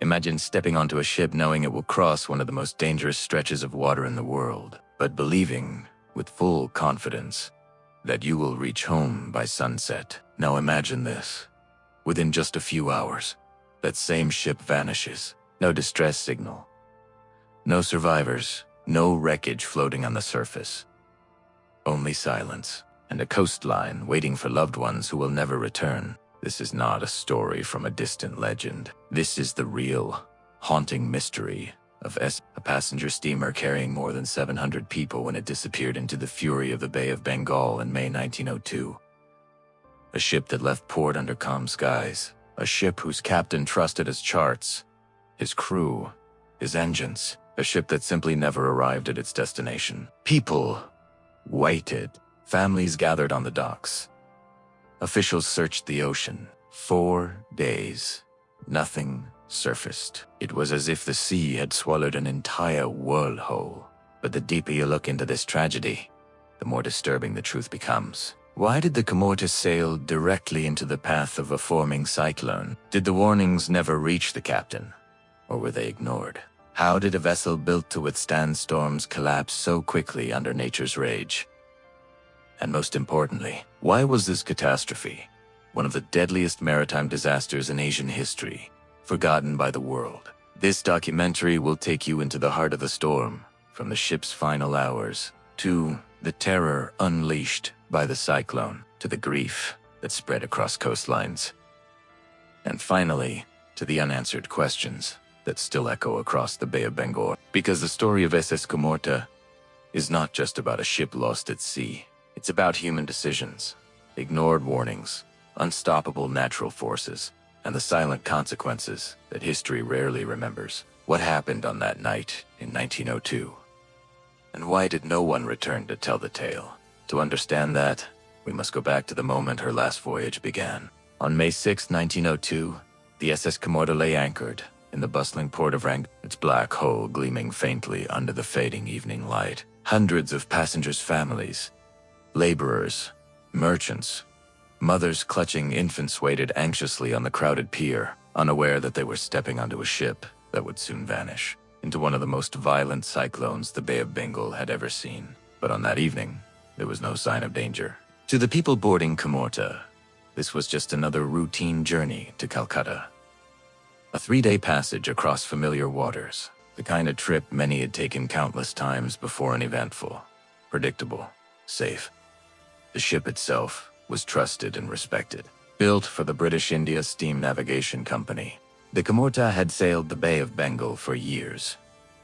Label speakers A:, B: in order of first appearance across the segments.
A: Imagine stepping onto a ship knowing it will cross one of the most dangerous stretches of water in the world, but believing, with full confidence, that you will reach home by sunset. Now imagine this. Within just a few hours, that same ship vanishes. No distress signal. No survivors. No wreckage floating on the surface. Only silence, and a coastline waiting for loved ones who will never return. This is not a story from a distant legend. This is the real, haunting mystery of a passenger steamer carrying more than 700 people when it disappeared into the fury of the Bay of Bengal in May 1902. A ship that left port under calm skies. A ship whose captain trusted his charts, his crew, his engines. A ship that simply never arrived at its destination. People waited. Families gathered on the docks. Officials searched the ocean. 4 days. Nothing surfaced. It was as if the sea had swallowed an entire world whole. But the deeper you look into this tragedy, the more disturbing the truth becomes. Why did the Camorta sail directly into the path of a forming cyclone? Did the warnings never reach the captain? Or were they ignored? How did a vessel built to withstand storms collapse so quickly under nature's rage? And most importantly, why was this catastrophe, one of the deadliest maritime disasters in Asian history, forgotten by the world? This documentary will take you into the heart of the storm, from the ship's final hours, to the terror unleashed by the cyclone, to the grief that spread across coastlines, and finally, to the unanswered questions that still echo across the Bay of Bengal. Because the story of SS Camorta is not just about a ship lost at sea. It's about human decisions, ignored warnings, unstoppable natural forces, and the silent consequences that history rarely remembers. What happened on that night in 1902? And why did no one return to tell the tale? To understand that, we must go back to the moment her last voyage began. On May 6, 1902, the SS Camorta lay anchored in the bustling port of Rangoon, its black hull gleaming faintly under the fading evening light. Hundreds of passengers' families, laborers, merchants, mothers clutching infants waited anxiously on the crowded pier, unaware that they were stepping onto a ship that would soon vanish into one of the most violent cyclones the Bay of Bengal had ever seen. But on that evening, there was no sign of danger. To the people boarding Camorta, this was just another routine journey to Calcutta. A 3-day passage across familiar waters, the kind of trip many had taken countless times before, uneventful, predictable, safe. The ship itself was trusted and respected. Built for the British India Steam Navigation Company, the Camorta had sailed the Bay of Bengal for years,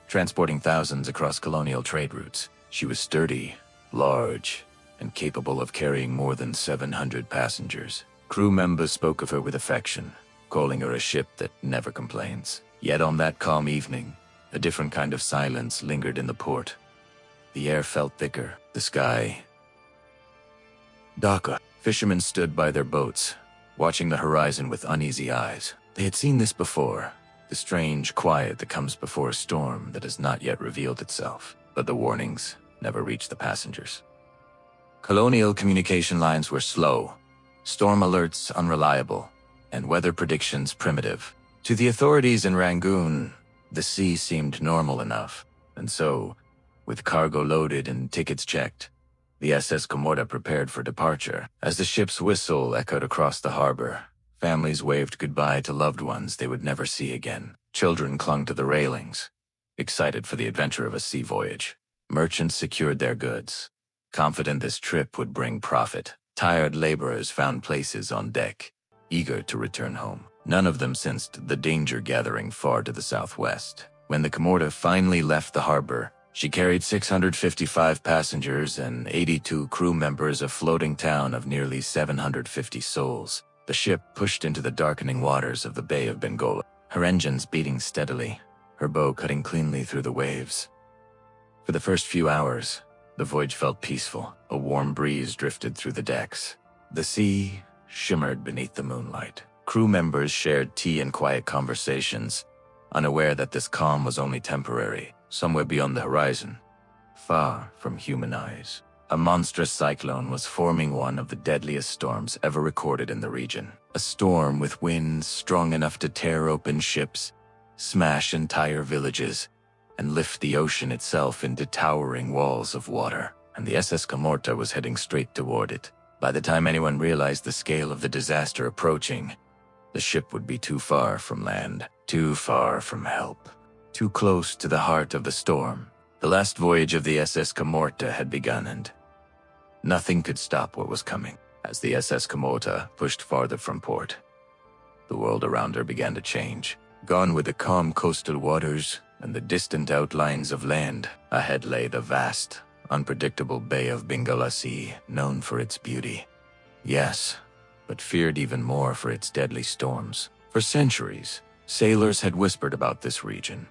A: transporting thousands across colonial trade routes. She was sturdy, large, and capable of carrying more than 700 passengers. Crew members spoke of her with affection, calling her a ship that never complains. Yet on that calm evening, a different kind of silence lingered in the port. The air felt thicker, the sky darker. Fishermen stood by their boats, watching the horizon with uneasy eyes. They had seen this before, the strange quiet that comes before a storm that has not yet revealed itself. But the warnings never reached the passengers. Colonial communication lines were slow, storm alerts unreliable, and weather predictions primitive. To the authorities in Rangoon, the sea seemed normal enough, and so, with cargo loaded and tickets checked, the SS Camorta prepared for departure. As the ship's whistle echoed across the harbor, families waved goodbye to loved ones they would never see again. Children clung to the railings, excited for the adventure of a sea voyage. Merchants secured their goods, confident this trip would bring profit. Tired laborers found places on deck, eager to return home. None of them sensed the danger gathering far to the southwest. When the Camorta finally left the harbor, she carried 655 passengers and 82 crew members, a floating town of nearly 750 souls. The ship pushed into the darkening waters of the Bay of Bengal, her engines beating steadily, her bow cutting cleanly through the waves. For the first few hours, the voyage felt peaceful. A warm breeze drifted through the decks. The sea shimmered beneath the moonlight. Crew members shared tea and quiet conversations, unaware that this calm was only temporary. Somewhere beyond the horizon, far from human eyes, a monstrous cyclone was forming, one of the deadliest storms ever recorded in the region. A storm with winds strong enough to tear open ships smash entire villages, and lift the ocean itself into towering walls of water. And the SS Camorta was heading straight toward it. By the time anyone realized the scale of the disaster approaching, the ship would be too far from land, too far from help, too close to the heart of the storm. The last voyage of the SS Camorta had begun, and nothing could stop what was coming. As the SS Camorta pushed farther from port, the world around her began to change. Gone with the calm coastal waters and the distant outlines of land, ahead lay the vast, unpredictable Bay of Bengal Sea, known for its beauty. Yes, but feared even more for its deadly storms. For centuries, sailors had whispered about this region.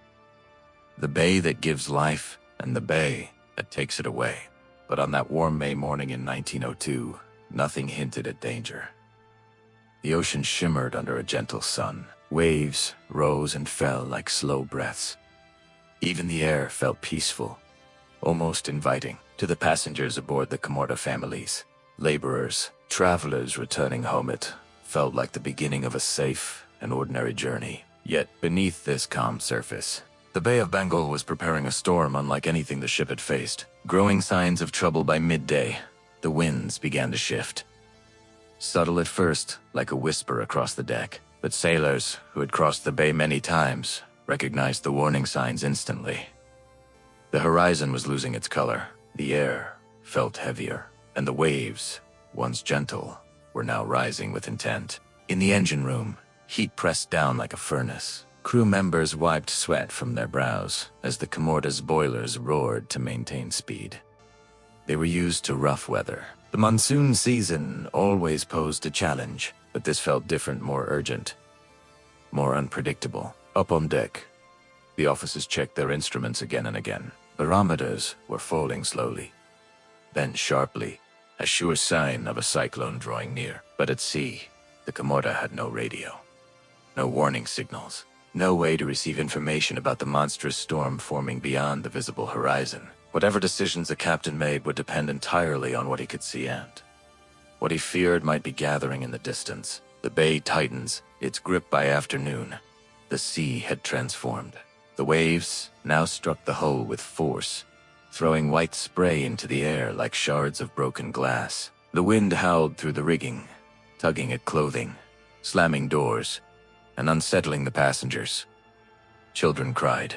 A: The bay that gives life and the bay that takes it away. But on that warm May morning in 1902, nothing hinted at danger. The ocean shimmered under a gentle sun. Waves rose and fell like slow breaths. Even the air felt peaceful, almost inviting. To the passengers aboard the Camorta families, laborers, travelers returning home, it felt like the beginning of a safe and ordinary journey. Yet beneath this calm surface, the Bay of Bengal was preparing a storm unlike anything the ship had faced. Growing signs of trouble by midday, the winds began to shift. Subtle at first, like a whisper across the deck, but sailors who had crossed the bay many times recognized the warning signs instantly. The horizon was losing its color. The air felt heavier, and the waves, once gentle, were now rising with intent. In the engine room, heat pressed down like a furnace. Crew members wiped sweat from their brows as the Camorta's boilers roared to maintain speed. They were used to rough weather. The monsoon season always posed a challenge, but this felt different, more urgent, more unpredictable. Up on deck, the officers checked their instruments again and again. Barometers were falling slowly, then sharply, a sure sign of a cyclone drawing near. But at sea, the Camorta had no radio, no warning signals, no way to receive information about the monstrous storm forming beyond the visible horizon. Whatever decisions the captain made would depend entirely on what he could see and what he feared might be gathering in the distance. The bay tightens its grip by afternoon. The sea had transformed. The waves now struck the hull with force, throwing white spray into the air like shards of broken glass. The wind howled through the rigging, tugging at clothing, slamming doors, and unsettling the passengers. Children cried.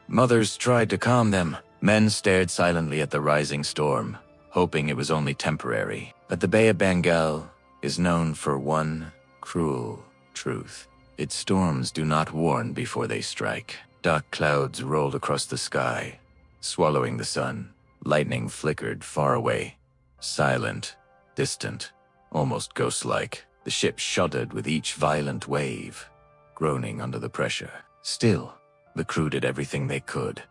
A: Mothers tried to calm them. Men stared silently at the rising storm, hoping it was only temporary. But the Bay of Bengal is known for one cruel truth. Its storms do not warn before they strike. Dark clouds rolled across the sky, swallowing the sun. Lightning flickered far away, silent, distant, almost ghost-like. The ship shuddered with each violent wave, groaning under the pressure. Still, the crew did everything they could.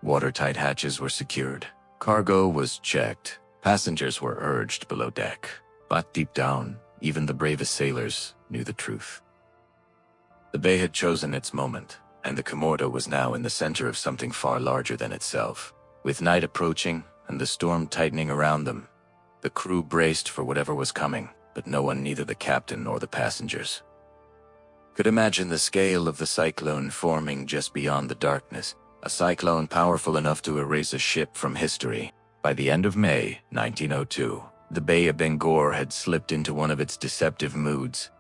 A: Watertight hatches were secured. Cargo was checked. Passengers were urged below deck. But deep down, even the bravest sailors knew the truth. The bay had chosen its moment, and the Camorta was now in the center of something far larger than itself. With night approaching and the storm tightening around them, the crew braced for whatever was coming, but no one, neither the captain nor the passengers, could imagine the scale of the cyclone forming just beyond the darkness, a cyclone powerful enough to erase a ship from history. By the end of May 1902, the Bay of Bengal had slipped into one of its deceptive moods,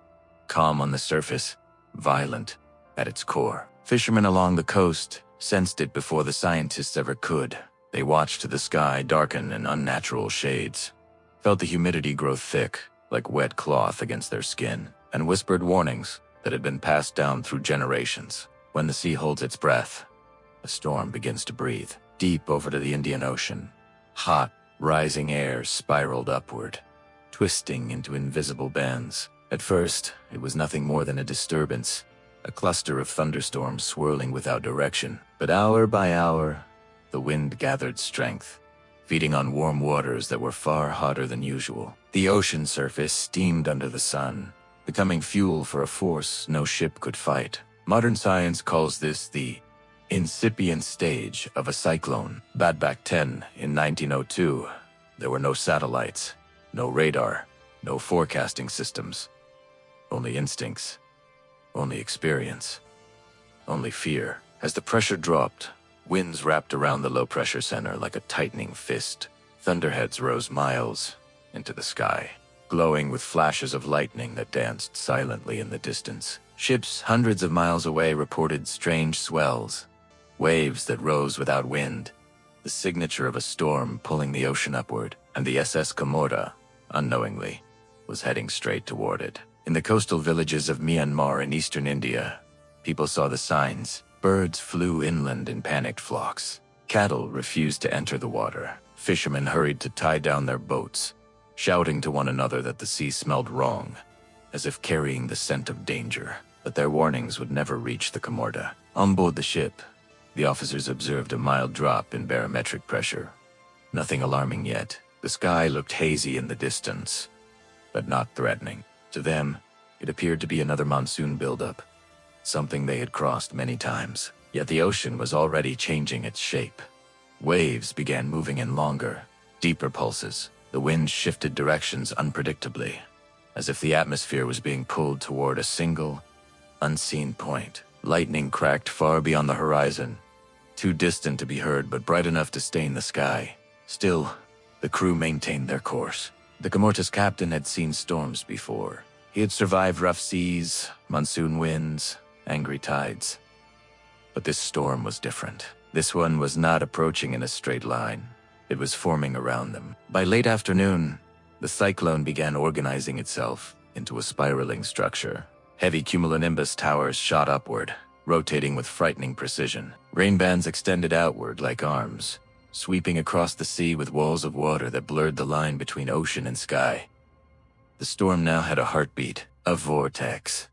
A: calm on the surface, violent at its core. Fishermen along the coast sensed it before the scientists ever could. They watched the sky darken in unnatural shades, felt the humidity grow thick, like wet cloth against their skin, and whispered warnings that had been passed down through generations. When the sea holds its breath, a storm begins to breathe. Deep over to the Indian Ocean, hot, rising air spiraled upward, twisting into invisible bands. At first, it was nothing more than a disturbance, a cluster of thunderstorms swirling without direction. But hour by hour, the wind gathered strength, feeding on warm waters that were far hotter than usual. The ocean surface steamed under the sun, becoming fuel for a force no ship could fight. Modern science calls this the incipient stage of a cyclone. Back 10 in 1902, there were no satellites, no radar, no forecasting systems. Only instincts, only experience. only fear. As the pressure dropped, winds wrapped around the low-pressure center like a tightening fist. Thunderheads rose miles into the sky, glowing with flashes of lightning that danced silently in the distance. Ships hundreds of miles away reported strange swells, waves that rose without wind, the signature of a storm pulling the ocean upward, and the SS Camorta, unknowingly, was heading straight toward it. In the coastal villages of Myanmar in eastern India, people saw the signs. Birds flew inland in panicked flocks. Cattle refused to enter the water. Fishermen hurried to tie down their boats, shouting to one another that the sea smelled wrong, as if carrying the scent of danger. But their warnings would never reach the Camorta. On board the ship, the officers observed a mild drop in barometric pressure. Nothing alarming yet. The sky looked hazy in the distance, but not threatening. To them, it appeared to be another monsoon buildup, something they had crossed many times. Yet the ocean was already changing its shape. Waves began moving in longer, deeper pulses. The wind shifted directions unpredictably, as if the atmosphere was being pulled toward a single, unseen point. Lightning cracked far beyond the horizon, too distant to be heard but bright enough to stain the sky. Still, the crew maintained their course. The Camorta's captain had seen storms before. He had survived rough seas, monsoon winds, angry tides. But this storm was different. This one was not approaching in a straight line. It was forming around them. By late afternoon, the cyclone began organizing itself into a spiraling structure. Heavy cumulonimbus towers shot upward, rotating with frightening precision. Rain bands extended outward like arms, sweeping across the sea with walls of water that blurred the line between ocean and sky. The storm now had a heartbeat, a vortex,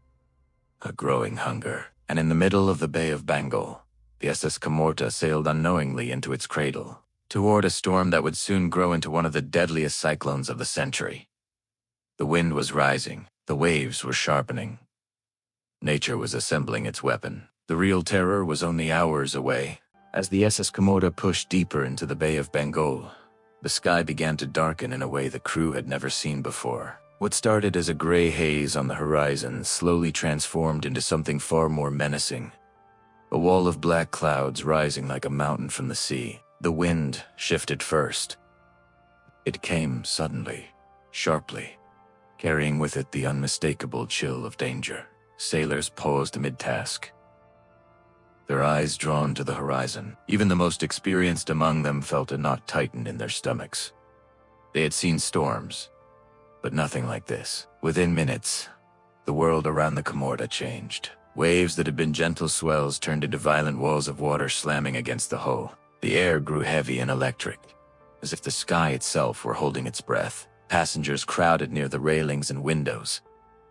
A: a growing hunger. And in the middle of the Bay of Bengal, the SS Camorta sailed unknowingly into its cradle, toward a storm that would soon grow into one of the deadliest cyclones of the century. The wind was rising, the waves were sharpening. Nature was assembling its weapon. The real terror was only hours away. As the SS Camorta pushed deeper into the Bay of Bengal, the sky began to darken in a way the crew had never seen before. What started as a gray haze on the horizon slowly transformed into something far more menacing. A wall of black clouds rising like a mountain from the sea. The wind shifted first. It came suddenly, sharply, carrying with it the unmistakable chill of danger. Sailors paused mid-task, their eyes drawn to the horizon. Even the most experienced among them felt a knot tighten in their stomachs. They had seen storms, but nothing like this. Within minutes, the world around the Camorta changed. Waves that had been gentle swells turned into violent walls of water slamming against the hull. The air grew heavy and electric, as if the sky itself were holding its breath. Passengers crowded near the railings and windows,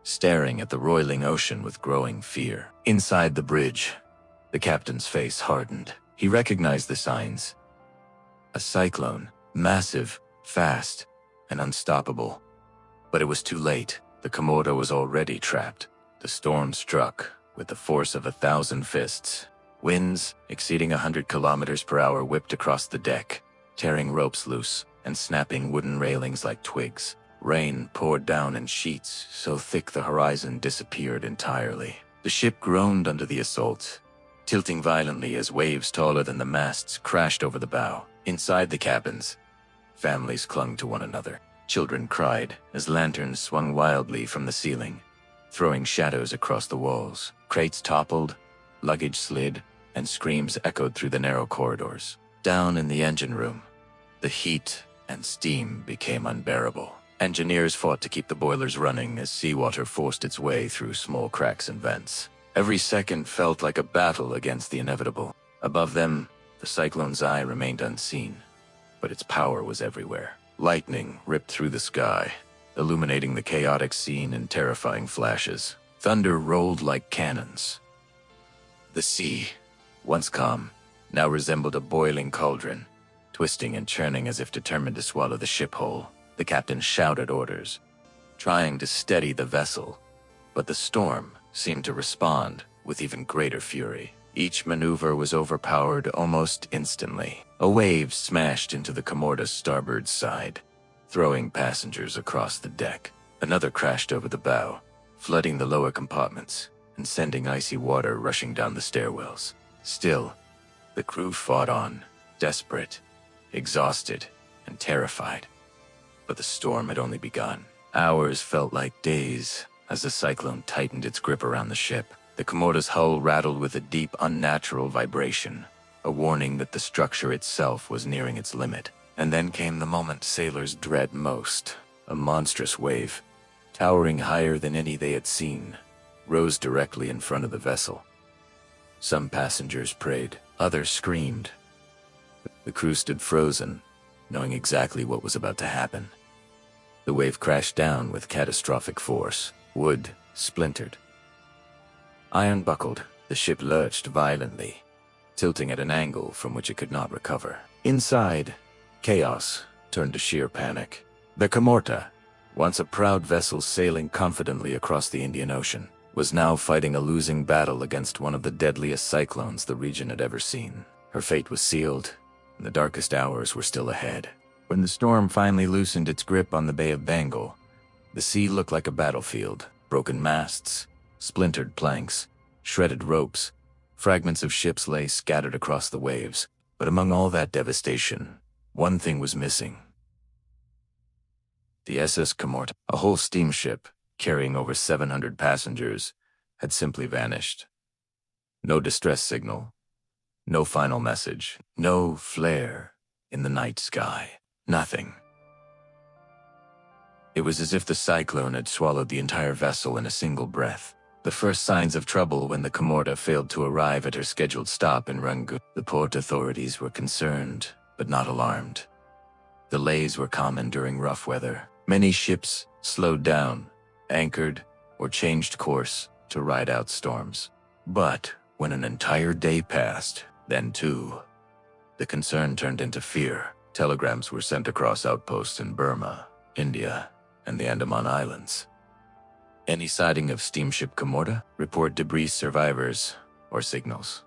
A: staring at the roiling ocean with growing fear. Inside the bridge, the captain's face hardened. He recognized the signs. A cyclone, massive, fast, and unstoppable. But it was too late. The Camorta was already trapped. The storm struck with the force of 1,000 fists. Winds exceeding 100 kilometers per hour whipped across the deck, tearing ropes loose and snapping wooden railings like twigs. Rain poured down in sheets so thick the horizon disappeared entirely. The ship groaned under the assault, tilting violently as waves taller than the masts crashed over the bow. Inside the cabins, families clung to one another. Children cried as lanterns swung wildly from the ceiling, throwing shadows across the walls. Crates toppled, luggage slid, and screams echoed through the narrow corridors. Down in the engine room, the heat and steam became unbearable. Engineers fought to keep the boilers running as seawater forced its way through small cracks and vents. Every second felt like a battle against the inevitable. Above them, the cyclone's eye remained unseen, but its power was everywhere. Lightning ripped through the sky, illuminating the chaotic scene in terrifying flashes. Thunder rolled like cannons. The sea, once calm, now resembled a boiling cauldron, twisting and churning as if determined to swallow the ship whole. The captain shouted orders, trying to steady the vessel, but the storm seemed to respond with even greater fury. Each maneuver was overpowered almost instantly. A wave smashed into the Camorta's starboard side, throwing passengers across the deck. Another crashed over the bow, flooding the lower compartments. and sending icy water rushing down the stairwells. Still, the crew fought on, desperate, exhausted, and terrified. But the storm had only begun. Hours felt like days as the cyclone tightened its grip around the ship. The Camorta's hull rattled with a deep, unnatural vibration, a warning that the structure itself was nearing its limit. And then came the moment sailors dread most. A monstrous wave, towering higher than any they had seen, rose directly in front of the vessel. Some passengers prayed, others screamed. The crew stood frozen, knowing exactly what was about to happen. The wave crashed down with catastrophic force. Wood splintered. Iron buckled, the ship lurched violently, tilting at an angle from which it could not recover. Inside, chaos turned to sheer panic. The Camorta, once a proud vessel sailing confidently across the Indian Ocean, was now fighting a losing battle against one of the deadliest cyclones the region had ever seen. Her fate was sealed, and the darkest hours were still ahead. When the storm finally loosened its grip on the Bay of Bengal, the sea looked like a battlefield. Broken masts, splintered planks, shredded ropes, fragments of ships lay scattered across the waves. But among all that devastation, one thing was missing. The SS Camorta, a whole steamship carrying over 700 passengers, had simply vanished. No distress signal, no final message, no flare in the night sky, nothing. It was as if the cyclone had swallowed the entire vessel in a single breath. The first signs of trouble when the Camorta failed to arrive at her scheduled stop in Rangoon. The port authorities were concerned, but not alarmed. Delays were common during rough weather. Many ships slowed down, anchored, or changed course to ride out storms. But when an entire day passed, then two, the concern turned into fear. Telegrams were sent across outposts in Burma, India, and the Andaman Islands. Any sighting of steamship Camorta? Report debris survivors or signals.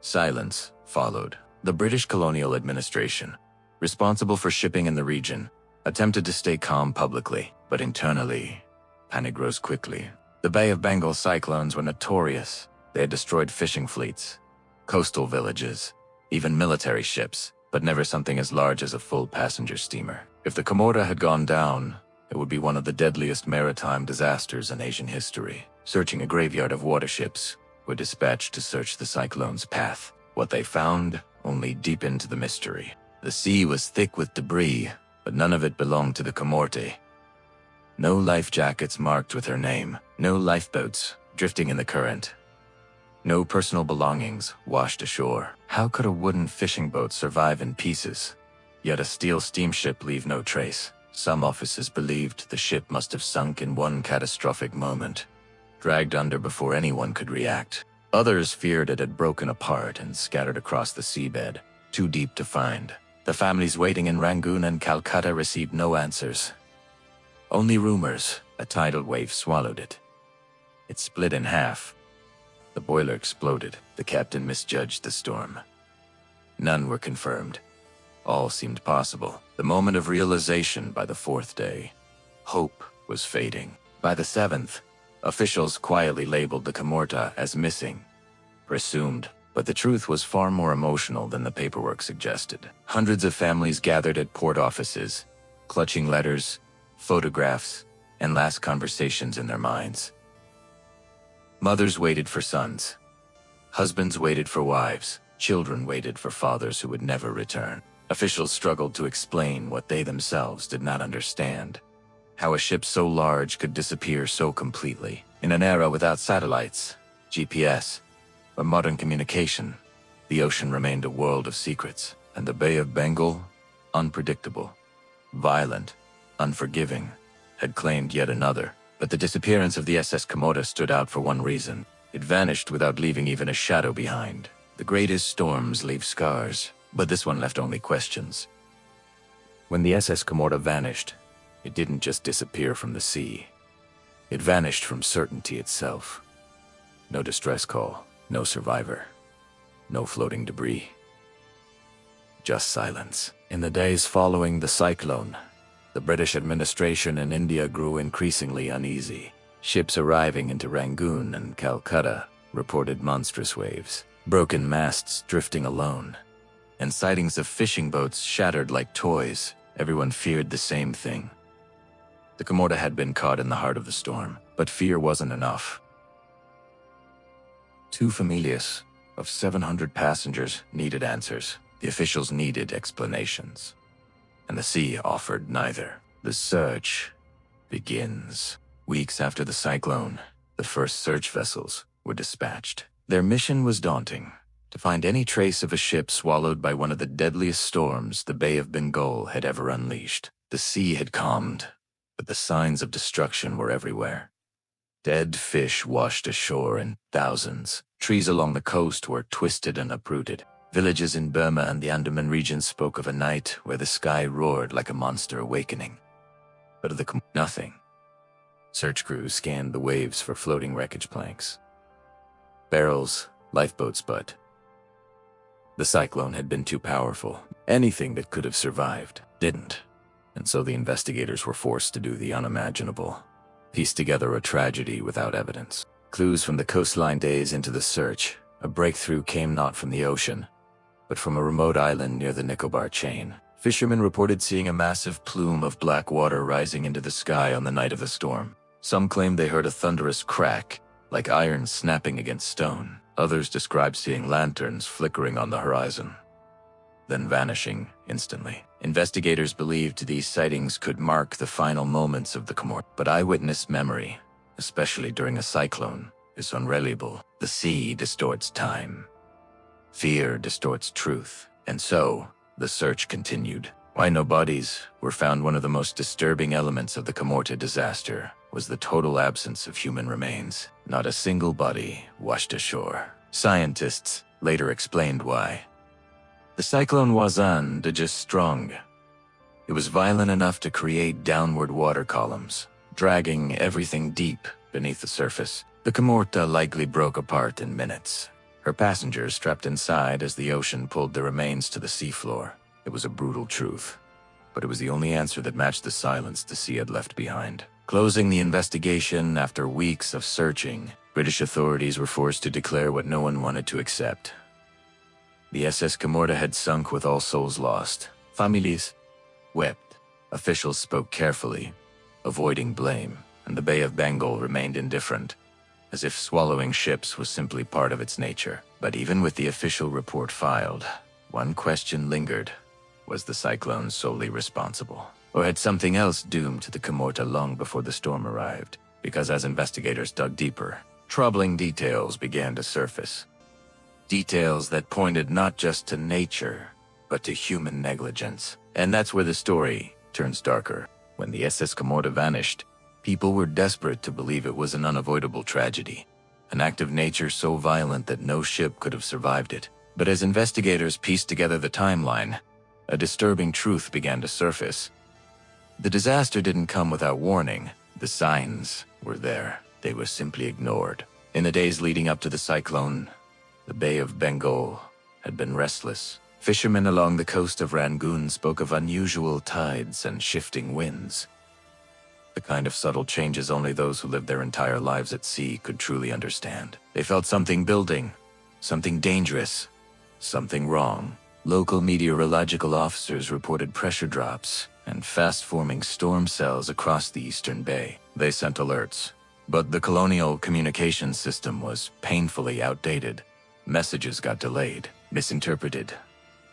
A: Silence followed. The British colonial administration, responsible for shipping in the region, attempted to stay calm publicly, but internally, panic rose quickly. The Bay of Bengal cyclones were notorious. They had destroyed fishing fleets, coastal villages, even military ships, but never something as large as a full passenger steamer. If the Camorta had gone down, it would be one of the deadliest maritime disasters in Asian history. Searching a graveyard of waterships were dispatched to search the cyclone's path. What they found only deepened the mystery. The sea was thick with debris, but none of it belonged to the Camorta. No life jackets marked with her name, no lifeboats drifting in the current, no personal belongings washed ashore. How could a wooden fishing boat survive in pieces, yet a steel steamship leave no trace? Some officers believed the ship must have sunk in one catastrophic moment, dragged under before anyone could react. Others feared it had broken apart and scattered across the seabed, too deep to find. The families waiting in Rangoon and Calcutta received no answers. Only rumors. A tidal wave swallowed it. It split in half. The boiler exploded. The captain misjudged the storm. None were confirmed. All seemed possible. The moment of realization by the fourth day. Hope was fading. By the seventh, officials quietly labeled the Camorta as missing. Presumed. But the truth was far more emotional than the paperwork suggested. Hundreds of families gathered at port offices, clutching letters, photographs, and last conversations in their minds. Mothers waited for sons. Husbands waited for wives. Children waited for fathers who would never return. Officials struggled to explain what they themselves did not understand. How a ship so large could disappear so completely. In an era without satellites, GPS, or modern communication, the ocean remained a world of secrets, and the Bay of Bengal, unpredictable, violent, unforgiving, had claimed yet another. But the disappearance of the SS Camorta stood out for one reason. It vanished without leaving even a shadow behind. The greatest storms leave scars, but this one left only questions. When the SS Camorta vanished, it didn't just disappear from the sea. It vanished from certainty itself. No distress call. No survivor. No floating debris. Just silence. In the days following the cyclone, the British administration in India grew increasingly uneasy. Ships arriving into Rangoon and Calcutta reported monstrous waves, broken masts drifting alone, and sightings of fishing boats shattered like toys. Everyone feared the same thing. The Camorta had been caught in the heart of the storm, but fear wasn't enough. 2 familias of 700 passengers needed answers. The officials needed explanations, and the sea offered neither. The search begins. Weeks after the cyclone, the first search vessels were dispatched. Their mission was daunting: to find any trace of a ship swallowed by one of the deadliest storms the Bay of Bengal had ever unleashed. The sea had calmed, but the signs of destruction were everywhere. Dead fish washed ashore in thousands. Trees along the coast were twisted and uprooted. Villages in Burma and the Andaman region spoke of a night where the sky roared like a monster awakening. But of the nothing. Search crews scanned the waves for floating wreckage planks, barrels, lifeboats, but the cyclone had been too powerful. Anything that could have survived didn't. And so the investigators were forced to do the unimaginable: piece together a tragedy without evidence. Clues from the coastline days into the search. A breakthrough came not from the ocean, but from a remote island near the Nicobar chain. Fishermen reported seeing a massive plume of black water rising into the sky on the night of the storm. Some claimed they heard a thunderous crack, like iron snapping against stone. Others described seeing lanterns flickering on the horizon, then vanishing instantly. Investigators believed these sightings could mark the final moments of the Camorta, but eyewitness memory, especially during a cyclone, is unreliable. The sea distorts time. Fear distorts truth. And so, the search continued. Why no bodies were found? One of the most disturbing elements of the Camorta disaster was the total absence of human remains. Not a single body washed ashore. Scientists later explained why. The cyclone wasn't just strong. It was violent enough to create downward water columns, dragging everything deep beneath the surface. The Camorta likely broke apart in minutes, her passengers trapped inside as the ocean pulled the remains to the seafloor. It was a brutal truth, but it was the only answer that matched the silence the sea had left behind. Closing the investigation after weeks of searching, British authorities were forced to declare what no one wanted to accept. The SS Camorta had sunk with all souls lost. Families wept. Officials spoke carefully, avoiding blame, and the Bay of Bengal remained indifferent, as if swallowing ships was simply part of its nature. But even with the official report filed, one question lingered. Was the cyclone solely responsible? Or had something else doomed the Camorta long before the storm arrived? Because as investigators dug deeper, troubling details began to surface. Details that pointed not just to nature, but to human negligence. And that's where the story turns darker. When the SS Camorta vanished, people were desperate to believe it was an unavoidable tragedy, an act of nature so violent that no ship could have survived it. But as investigators pieced together the timeline, a disturbing truth began to surface. The disaster didn't come without warning. The signs were there. They were simply ignored. In the days leading up to the cyclone, the Bay of Bengal had been restless. Fishermen along the coast of Rangoon spoke of unusual tides and shifting winds, the kind of subtle changes only those who lived their entire lives at sea could truly understand. They felt something building, something dangerous, something wrong. Local meteorological officers reported pressure drops and fast-forming storm cells across the eastern bay. They sent alerts, but the colonial communication system was painfully outdated. Messages got delayed, misinterpreted,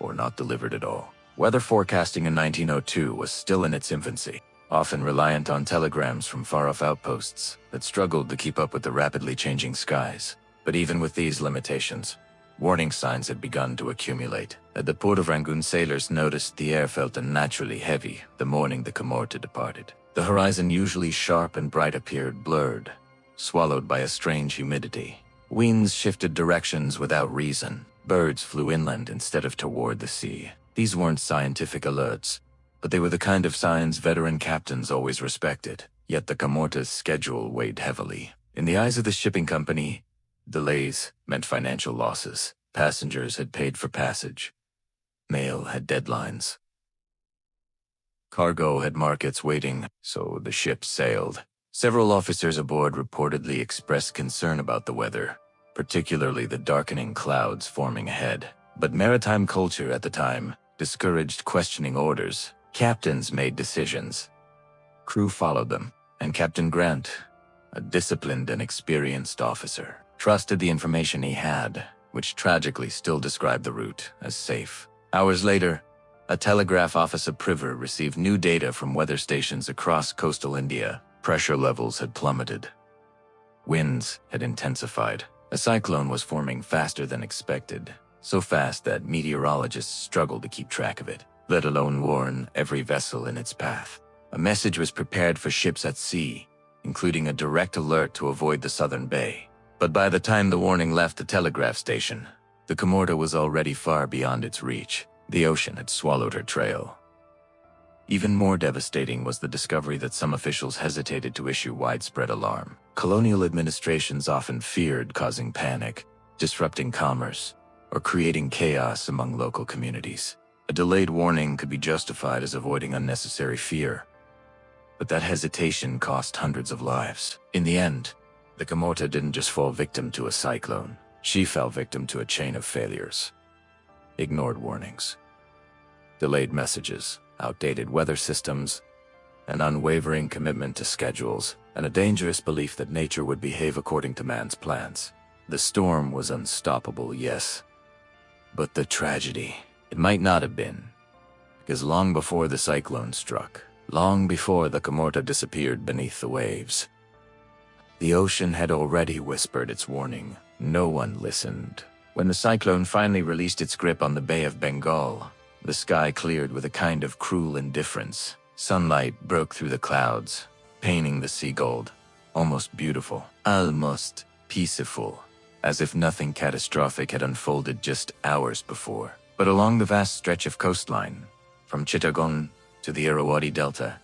A: or not delivered at all. Weather forecasting in 1902 was still in its infancy, often reliant on telegrams from far-off outposts that struggled to keep up with the rapidly changing skies. But even with these limitations, warning signs had begun to accumulate. At the port of Rangoon, sailors noticed the air felt unnaturally heavy the morning the Camorta departed. The horizon, usually sharp and bright, appeared blurred, swallowed by a strange humidity. Winds shifted directions without reason. Birds flew inland instead of toward the sea. These weren't scientific alerts, but they were the kind of signs veteran captains always respected. Yet the Camorta's schedule weighed heavily. In the eyes of the shipping company, delays meant financial losses. Passengers had paid for passage. Mail had deadlines. Cargo had markets waiting, so the ship sailed. Several officers aboard reportedly expressed concern about the weather, particularly the darkening clouds forming ahead. But maritime culture at the time discouraged questioning orders. Captains made decisions. Crew followed them, and Captain Grant, a disciplined and experienced officer, trusted the information he had, which tragically still described the route as safe. Hours later, a telegraph office of Priver received new data from weather stations across coastal India. Pressure levels had plummeted. Winds had intensified. A cyclone was forming faster than expected, so fast that meteorologists struggled to keep track of it, let alone warn every vessel in its path. A message was prepared for ships at sea, including a direct alert to avoid the southern bay. But by the time the warning left the telegraph station, the Camorta was already far beyond its reach. The ocean had swallowed her trail. Even more devastating was the discovery that some officials hesitated to issue widespread alarm. Colonial administrations often feared causing panic, disrupting commerce, or creating chaos among local communities. A delayed warning could be justified as avoiding unnecessary fear, but that hesitation cost hundreds of lives. In the end, the Camorta didn't just fall victim to a cyclone. She fell victim to a chain of failures. Ignored warnings, delayed messages, outdated weather systems, an unwavering commitment to schedules, and a dangerous belief that nature would behave according to man's plans. The storm was unstoppable, yes, but the tragedy, it might not have been, because long before the cyclone struck, long before the Camorta disappeared beneath the waves, the ocean had already whispered its warning. No one listened. When the cyclone finally released its grip on the Bay of Bengal, the sky cleared with a kind of cruel indifference. Sunlight broke through the clouds, painting the sea gold, almost beautiful, almost peaceful, as if nothing catastrophic had unfolded just hours before. But along the vast stretch of coastline, from Chittagong to the Irrawaddy Delta,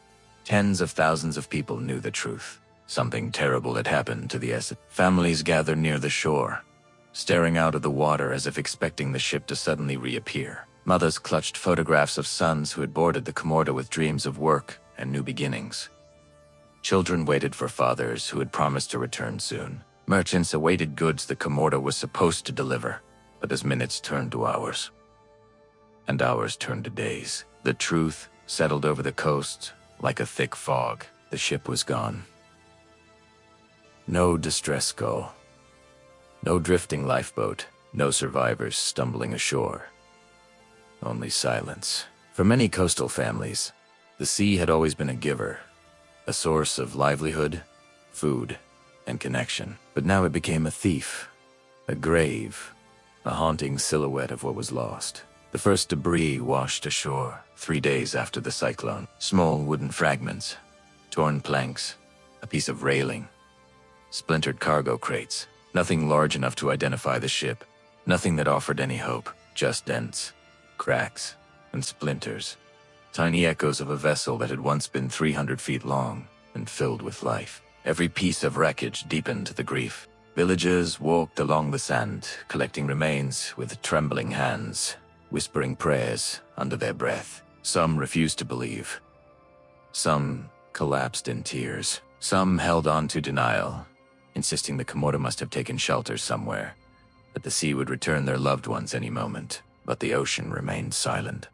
A: tens of thousands of people knew the truth. Something terrible had happened to the asset. Families gathered near the shore, staring out of the water as if expecting the ship to suddenly reappear. Mothers clutched photographs of sons who had boarded the Camorta with dreams of work and new beginnings. Children waited for fathers who had promised to return soon. Merchants awaited goods the Camorta was supposed to deliver, but as minutes turned to hours, and hours turned to days, the truth settled over the coast like a thick fog. The ship was gone. No distress call. No drifting lifeboat. No survivors stumbling ashore. Only silence. For many coastal families, the sea had always been a giver, a source of livelihood, food, and connection. But now it became a thief, a grave, a haunting silhouette of what was lost. The first debris washed ashore 3 days after the cyclone. Small wooden fragments, torn planks, a piece of railing, splintered cargo crates. Nothing large enough to identify the ship. Nothing that offered any hope. Just dents, cracks, and splinters. Tiny echoes of a vessel that had once been 300 feet long and filled with life. Every piece of wreckage deepened the grief. Villagers walked along the sand, collecting remains with trembling hands, whispering prayers under their breath. Some refused to believe. Some collapsed in tears. Some held on to denial, insisting the Camorta must have taken shelter somewhere, that the sea would return their loved ones any moment. But the ocean remained silent.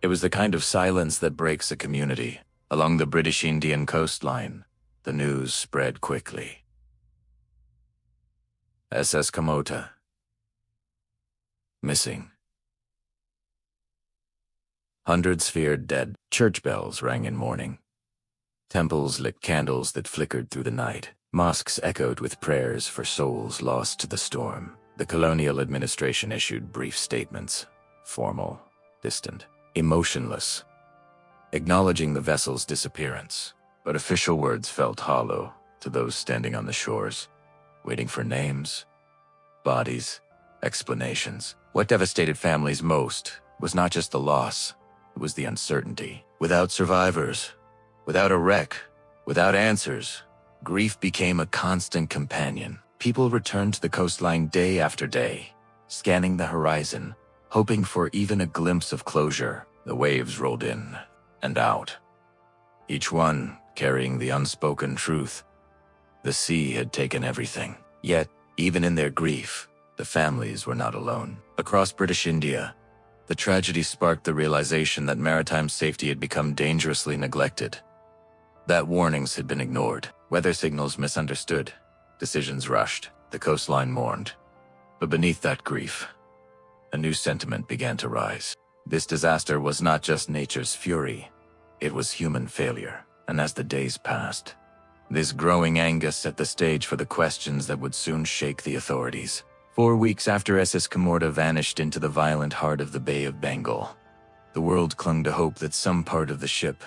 A: It was the kind of silence that breaks a community. Along the British Indian coastline, the news spread quickly. SS Camorta. Missing. Hundreds feared dead. Church bells rang in mourning. Temples lit candles that flickered through the night. Mosques echoed with prayers for souls lost to the storm. The colonial administration issued brief statements, formal, distant, emotionless, acknowledging the vessel's disappearance. But official words felt hollow to those standing on the shores, waiting for names, bodies, explanations. What devastated families most was not just the loss, it was the uncertainty. Without survivors, without a wreck, without answers, grief became a constant companion. People returned to the coastline day after day, scanning the horizon, hoping for even a glimpse of closure. The waves rolled in and out, each one carrying the unspoken truth. The sea had taken everything. Yet, even in their grief, the families were not alone. Across British India, the tragedy sparked the realization that maritime safety had become dangerously neglected. That warnings had been ignored, weather signals misunderstood, decisions rushed, the coastline mourned. But beneath that grief, a new sentiment began to rise. This disaster was not just nature's fury, it was human failure. And as the days passed, this growing anger set the stage for the questions that would soon shake the authorities. 4 weeks after SS Camorta vanished into the violent heart of the Bay of Bengal, the world clung to hope that some part of the ship,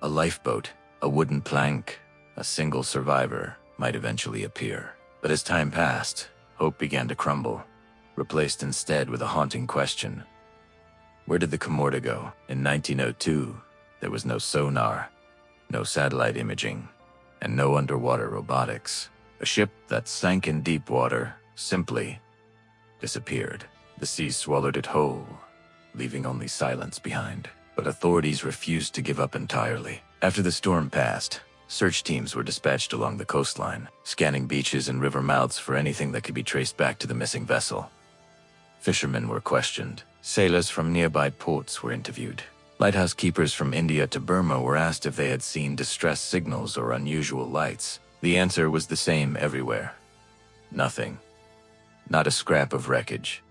A: a lifeboat, a wooden plank, a single survivor, might eventually appear. But as time passed, hope began to crumble, replaced instead with a haunting question. Where did the Camorta go? In 1902, there was no sonar, no satellite imaging, and no underwater robotics. A ship that sank in deep water simply disappeared. The sea swallowed it whole, leaving only silence behind. But authorities refused to give up entirely. After the storm passed, search teams were dispatched along the coastline, scanning beaches and river mouths for anything that could be traced back to the missing vessel. Fishermen were questioned. Sailors from nearby ports were interviewed. Lighthouse keepers from India to Burma were asked if they had seen distress signals or unusual lights. The answer was the same everywhere. Nothing. Not a scrap of wreckage.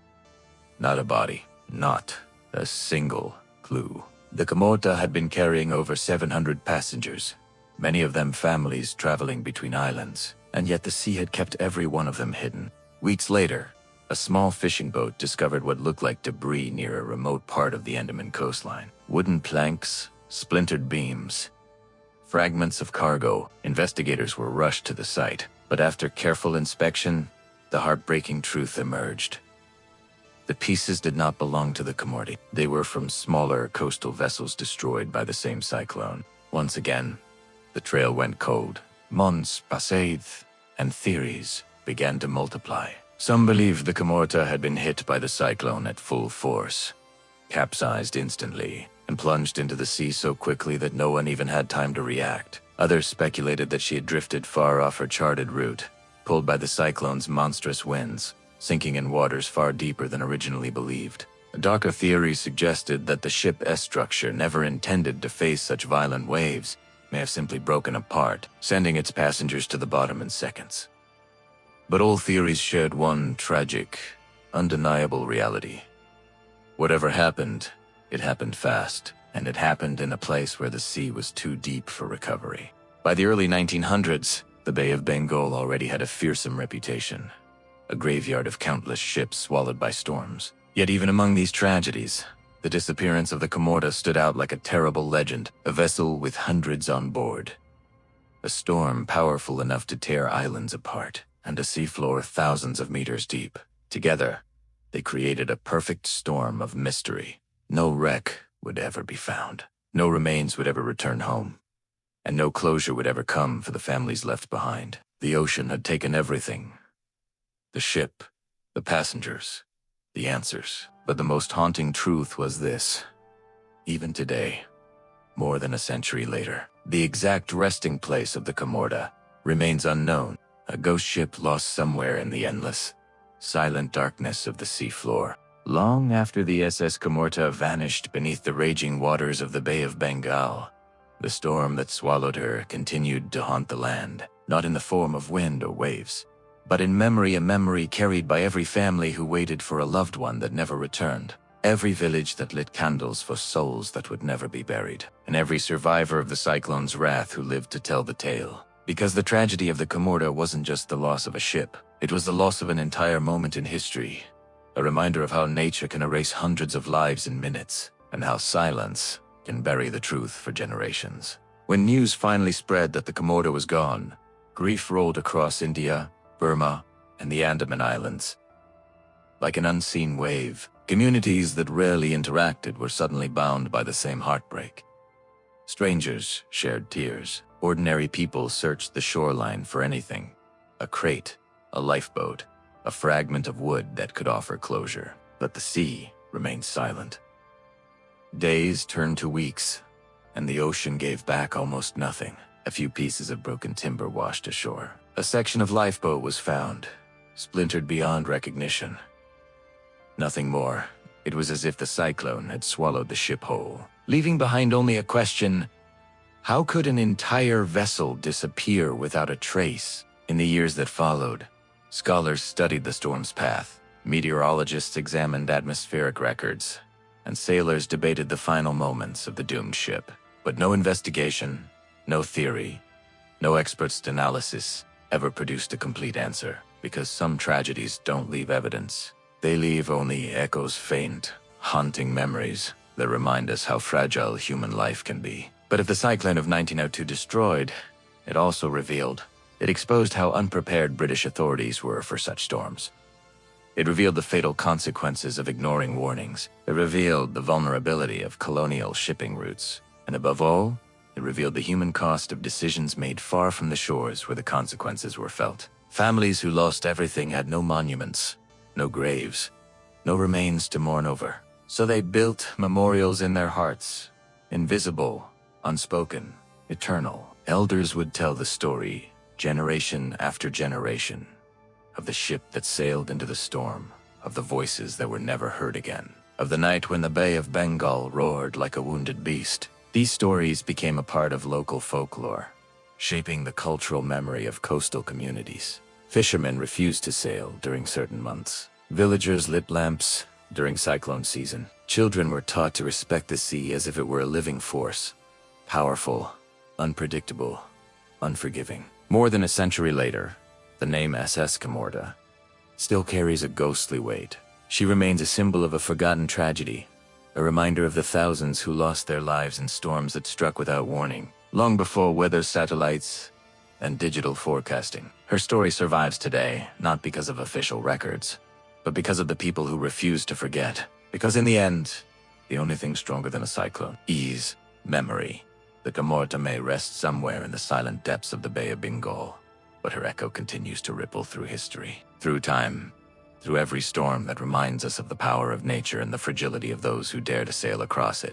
A: Not a body. Not a single clue. The Camorta had been carrying over 700 passengers, many of them families traveling between islands, and yet the sea had kept every one of them hidden. Weeks later, a small fishing boat discovered what looked like debris near a remote part of the Andaman coastline. Wooden planks, splintered beams, fragments of cargo. Investigators were rushed to the site, but after careful inspection, the heartbreaking truth emerged. The pieces did not belong to the Camorta. They were from smaller coastal vessels destroyed by the same cyclone. Once again, the trail went cold. Months passed, and theories began to multiply. Some believed the Camorta had been hit by the cyclone at full force, capsized instantly, and plunged into the sea so quickly that no one even had time to react. Others speculated that she had drifted far off her charted route, pulled by the cyclone's monstrous winds, sinking in waters far deeper than originally believed. A darker theory suggested that the ship S structure, never intended to face such violent waves, may have simply broken apart, sending its passengers to the bottom in seconds. But all theories shared one tragic, undeniable reality. Whatever happened, it happened fast, and it happened in a place where the sea was too deep for recovery. By the early 1900s, the Bay of Bengal already had a fearsome reputation, a graveyard of countless ships swallowed by storms. Yet even among these tragedies, the disappearance of the Camorta stood out like a terrible legend, a vessel with hundreds on board, a storm powerful enough to tear islands apart, and a seafloor thousands of meters deep. Together, they created a perfect storm of mystery. No wreck would ever be found, no remains would ever return home, and no closure would ever come for the families left behind. The ocean had taken everything. The ship, the passengers, the answers. But the most haunting truth was this. Even today, more than a century later, the exact resting place of the Camorta remains unknown, a ghost ship lost somewhere in the endless, silent darkness of the seafloor. Long after the SS Camorta vanished beneath the raging waters of the Bay of Bengal, the storm that swallowed her continued to haunt the land, not in the form of wind or waves, but in memory, a memory carried by every family who waited for a loved one that never returned, every village that lit candles for souls that would never be buried, and every survivor of the cyclone's wrath who lived to tell the tale. Because the tragedy of the Camorta wasn't just the loss of a ship, it was the loss of an entire moment in history, a reminder of how nature can erase hundreds of lives in minutes, and how silence can bury the truth for generations. When news finally spread that the Camorta was gone, grief rolled across India, Burma, and the Andaman Islands. Like an unseen wave, communities that rarely interacted were suddenly bound by the same heartbreak. Strangers shared tears. Ordinary people searched the shoreline for anything: a crate, a lifeboat, a fragment of wood that could offer closure. But the sea remained silent. Days turned to weeks, and the ocean gave back almost nothing. A few pieces of broken timber washed ashore. A section of lifeboat was found, splintered beyond recognition. Nothing more. It was as if the cyclone had swallowed the ship whole, leaving behind only a question: how could an entire vessel disappear without a trace? In the years that followed, scholars studied the storm's path, meteorologists examined atmospheric records, and sailors debated the final moments of the doomed ship. But no investigation, no theory, no expert's analysis ever produced a complete answer, because some tragedies don't leave evidence. They leave only echoes, faint, haunting memories that remind us how fragile human life can be. But if the cyclone of 1902 destroyed, it also revealed. It exposed how unprepared British authorities were for such storms. It revealed the fatal consequences of ignoring warnings. It revealed the vulnerability of colonial shipping routes. And above all, it revealed the human cost of decisions made far from the shores where the consequences were felt. Families who lost everything had no monuments, no graves, no remains to mourn over. So they built memorials in their hearts, invisible, unspoken, eternal. Elders would tell the story, generation after generation, of the ship that sailed into the storm, of the voices that were never heard again, of the night when the Bay of Bengal roared like a wounded beast. These stories became a part of local folklore, shaping the cultural memory of coastal communities. Fishermen refused to sail during certain months. Villagers lit lamps during cyclone season. Children were taught to respect the sea as if it were a living force, powerful, unpredictable, unforgiving. More than a century later, the name SS Camorta still carries a ghostly weight. She remains a symbol of a forgotten tragedy, a reminder of the thousands who lost their lives in storms that struck without warning, long before weather satellites and digital forecasting. Her story survives today, not because of official records, but because of the people who refuse to forget. Because in the end, the only thing stronger than a cyclone is memory. The Camorta may rest somewhere in the silent depths of the Bay of Bengal, but her echo continues to ripple through history, through time, through every storm that reminds us of the power of nature and the fragility of those who dare to sail across it.